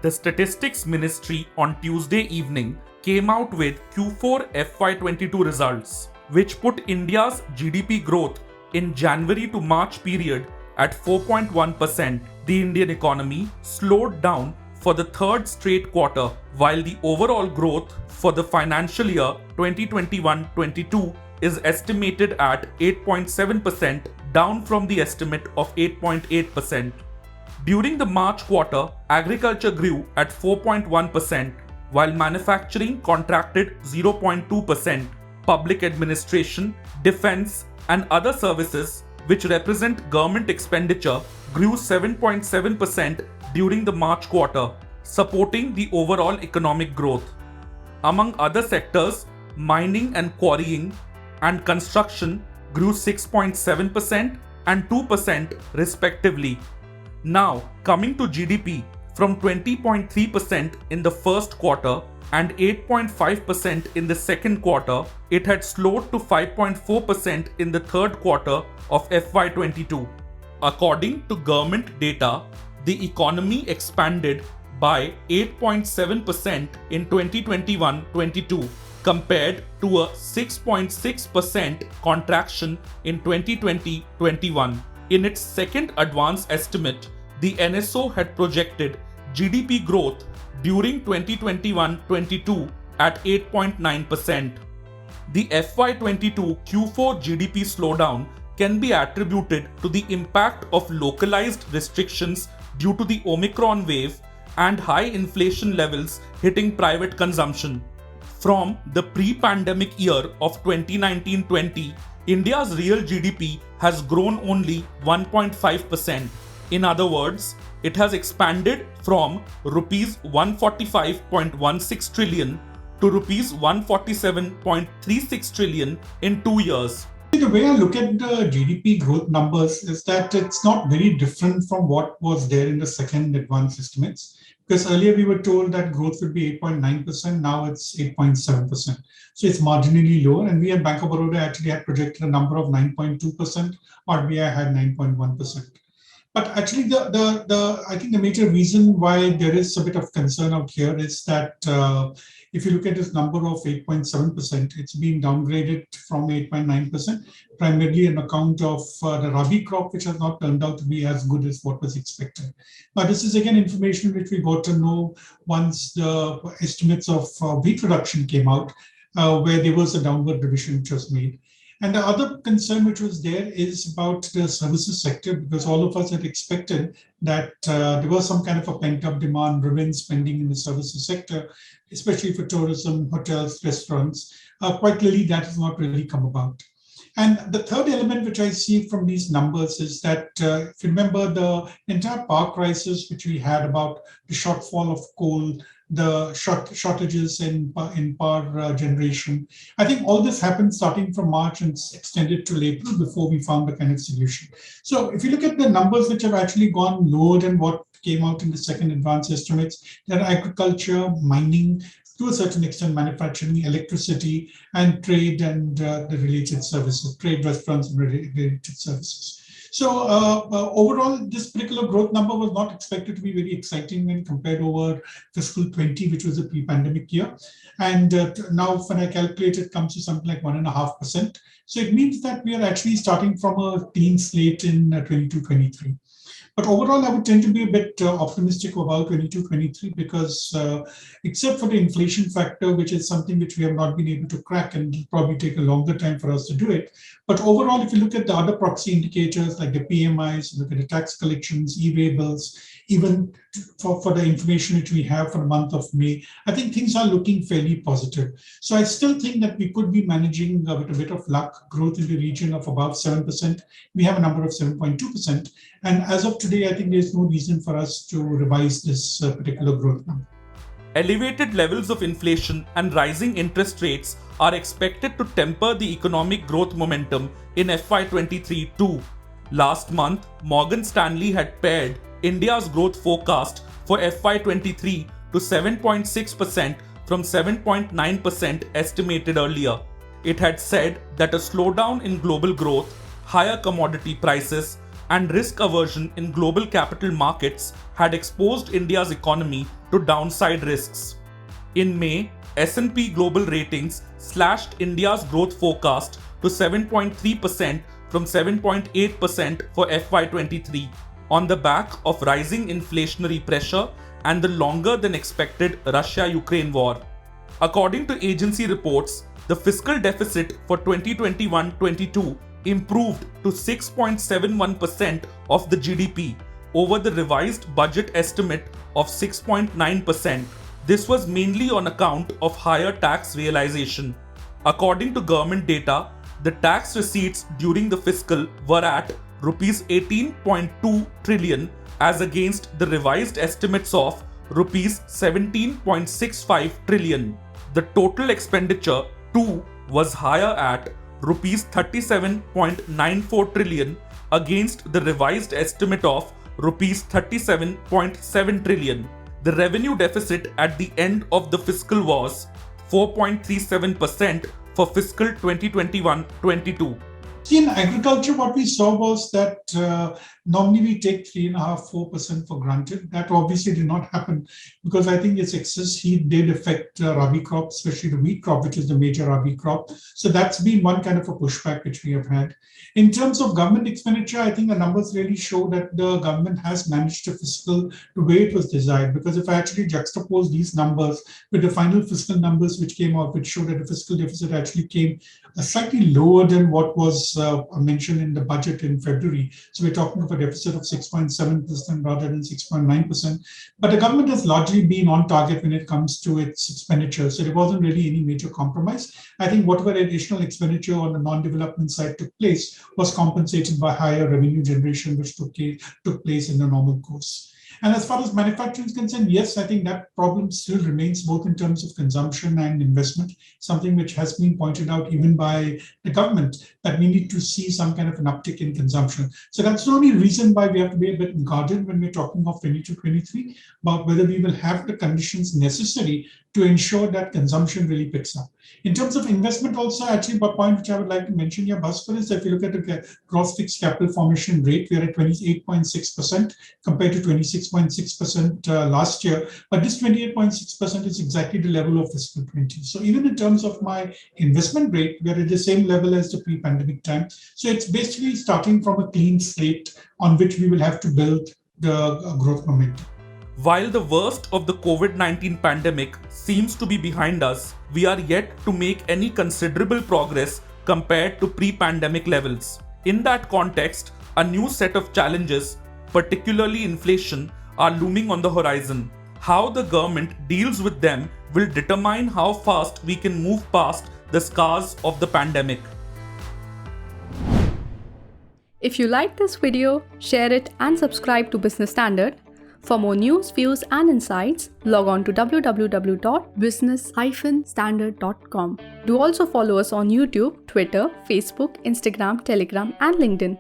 The Statistics Ministry on Tuesday evening came out with Q4 FY22 results, which put India's GDP growth in January to March period at 4.1%. The Indian economy slowed down for the third straight quarter, while the overall growth for the financial year 2021-22 is estimated at 8.7%, down from the estimate of 8.8%. During the March quarter, agriculture grew at 4.1%, while manufacturing contracted 0.2%. Public administration, defense, and other services, which represent government expenditure, grew 7.7% during the March quarter, supporting the overall economic growth. Among other sectors, mining and quarrying and construction grew 6.7% and 2% respectively. Now, coming to GDP, from 20.3% in the first quarter and 8.5% in the second quarter, it had slowed to 5.4% in the third quarter of FY22. According to government data, the economy expanded by 8.7% in 2021-22 compared to a 6.6% contraction in 2020-21. In its second advance estimate, the NSO had projected GDP growth during 2021-22 at 8.9%. The FY22 Q4 GDP slowdown can be attributed to the impact of localized restrictions due to the Omicron wave and high inflation levels hitting private consumption. From the pre-pandemic year of 2019-20, India's real GDP has grown only 1.5%. In other words, it has expanded from rupees 145.16 trillion to rupees 147.36 trillion in 2 years. The way I look at the GDP growth numbers is that it's not very different from what was there in the second advance estimates. Because earlier we were told that growth would be 8.9%, now it's 8.7%. So it's marginally lower. And we at Bank of Baroda actually had projected a number of 9.2%, RBI had 9.1%. But actually, I think the major reason why there is a bit of concern out here is that if you look at this number of 8.7%, it's been downgraded from 8.9%, primarily on account of the Rabi crop, which has not turned out to be as good as what was expected. But this is again information which we got to know once the estimates of wheat production came out, where there was a downward revision which was made. And the other concern which was there is about the services sector, because all of us had expected that there was some kind of a pent-up demand, revenge spending in the services sector, especially for tourism, hotels, restaurants. Quite clearly, that has not really come about. And the third element which I see from these numbers is that, if you remember the entire power crisis which we had about the shortfall of coal, the shortages in power generation. I think all this happened starting from March and extended till April before we found a kind of solution. So if you look at the numbers which have actually gone lower than what came out in the second advance estimates, there are agriculture, mining, to a certain extent manufacturing, electricity, and trade and the related services, trade, restaurants, and related services. So overall, this particular growth number was not expected to be very exciting when compared over fiscal 20, which was a pre-pandemic year. And now when I calculate it, comes to something like 1.5%. So it means that we are actually starting from a clean slate in 22-23. But overall, I would tend to be a bit optimistic about 22-23 because except for the inflation factor, which is something which we have not been able to crack and will probably take a longer time for us to do it. But overall, if you look at the other proxy indicators like the PMIs, look at the tax collections, e-way bills, even for the information which we have for the month of May, I think things are looking fairly positive. So I still think that we could be managing with a bit of luck growth in the region of about 7%. We have a number of 7.2%. And as of today, I think there's no reason for us to revise this particular growth number. Elevated levels of inflation and rising interest rates are expected to temper the economic growth momentum in FY23 too. Last month, Morgan Stanley had pared India's growth forecast for FY23 to 7.6% from 7.9% estimated earlier. It had said that a slowdown in global growth, higher commodity prices, and risk aversion in global capital markets had exposed India's economy to downside risks. In May, S&P Global Ratings slashed India's growth forecast to 7.3% from 7.8% for FY23 on the back of rising inflationary pressure and the longer than expected Russia-Ukraine war. According to agency reports, the fiscal deficit for 2021-22 improved to 6.71% of the GDP over the revised budget estimate of 6.9%. This was mainly on account of higher tax realization. According to government data, the tax receipts during the fiscal were at rupees 18.2 trillion as against the revised estimates of rupees 17.65 trillion. The total expenditure too was higher at rupees 37.94 trillion against the revised estimate of rupees 37.7 trillion. The revenue deficit at the end of the fiscal was 4.37% for fiscal 2021-22. See, in agriculture, what we saw was that normally we take 3.5–4% for granted. That obviously did not happen because I think its excess heat did affect Rabi crop, especially the wheat crop, which is the major Rabi crop. So that's been one kind of a pushback which we have had. In terms of government expenditure, I think the numbers really show that the government has managed the fiscal the way it was desired. Because if I actually juxtapose these numbers with the final fiscal numbers which came out, which showed that the fiscal deficit actually came slightly lower than what was mentioned in the budget in February. So we're talking of a deficit of 6.7% rather than 6.9%. But the government has largely been on target when it comes to its expenditure. So there wasn't really any major compromise. I think whatever additional expenditure on the non-development side took place was compensated by higher revenue generation, which took place in the normal course. And as far as manufacturing is concerned, yes, I think that problem still remains both in terms of consumption and investment, something which has been pointed out even by the government, that we need to see some kind of an uptick in consumption. So that's the only reason why we have to be a bit guarded when we're talking of 22-23 about whether we will have the conditions necessary to ensure that consumption really picks up. In terms of investment also, actually, one point which I would like to mention here, Bhaskar, is that if you look at the gross fixed capital formation rate, we are at 28.6% compared to 26.6% last year. But this 28.6% is exactly the level of fiscal 20. So even in terms of my investment rate, we are at the same level as the pre-pandemic time. So it's basically starting from a clean slate on which we will have to build the growth momentum. While the worst of the COVID-19 pandemic seems to be behind us, we are yet to make any considerable progress compared to pre-pandemic levels. In that context, a new set of challenges, particularly inflation, are looming on the horizon. How the government deals with them will determine how fast we can move past the scars of the pandemic. If you like this video, share it and subscribe to Business Standard. For more news, views and insights, log on to www.business-standard.com. Do also follow us on YouTube, Twitter, Facebook, Instagram, Telegram and LinkedIn.